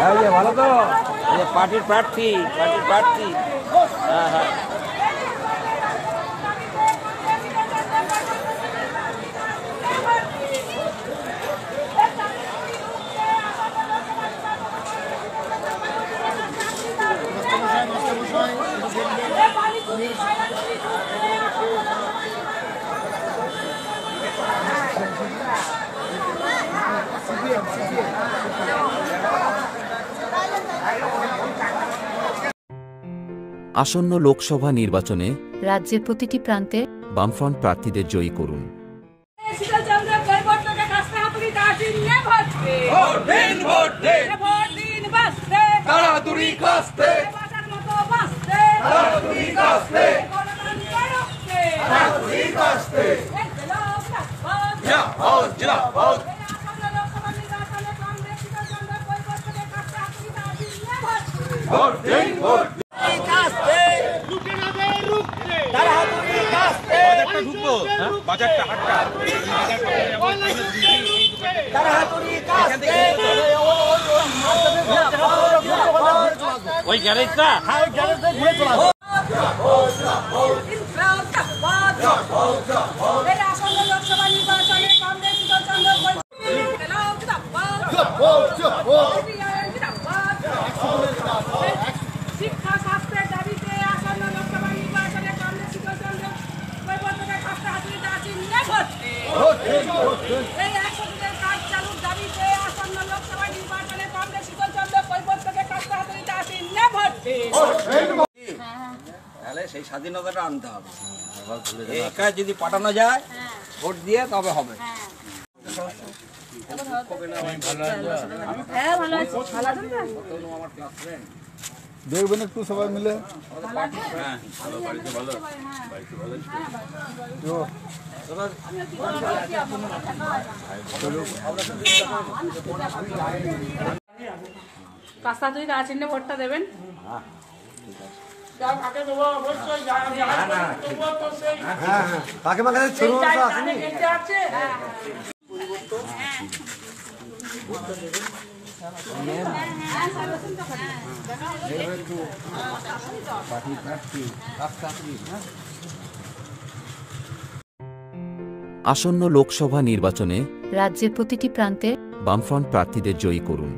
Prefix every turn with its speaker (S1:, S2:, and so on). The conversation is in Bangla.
S1: এই যে ভালো তো, এই যে পার্টির প্রার্থী, পার্টির প্রার্থী। হ্যাঁ হ্যাঁ।
S2: আসন্ন লোকসভা নির্বাচনে
S3: রাজ্যের প্রতিটি প্রান্তে
S2: বামফ্রন্ট প্রার্থীদের জয়ী করুন।
S1: ওই গ্যারেজটা ঘুরে চলা শিক্ষা স্বাস্থ্যের দাবিতে আসন্ন লোকসভা নির্বাচনে কংগ্রেস শীতলচন্দ্র কৈবর্তকে খাস্তা হাতুড়ি দাঁড়িয়ে এই 100 দিনের কাজ চালুর দাবিতে আসন্ন লোকসভা নির্বাচনে কংগ্রেস শীতলচন্দ্র কৈবর্তকে খাস্তা হাতুড়ি দাঁড়িয়ে তাহলে সেই স্বাধীনতাটা আনতে হবে। এই কাজ যদি পাঠানো যায় ভোট দিয়ে তবে হবে।
S4: দেখবেন একটু সবাই মিলে।
S5: কাস্তা তুই চিহ্নে ভোটটা দেবেন।
S2: আসন্ন লোকসভা নির্বাচনে
S3: রাজ্যের প্রতিটি প্রান্তে
S2: বামফ্রন্ট প্রার্থীদের জয়ী করুন।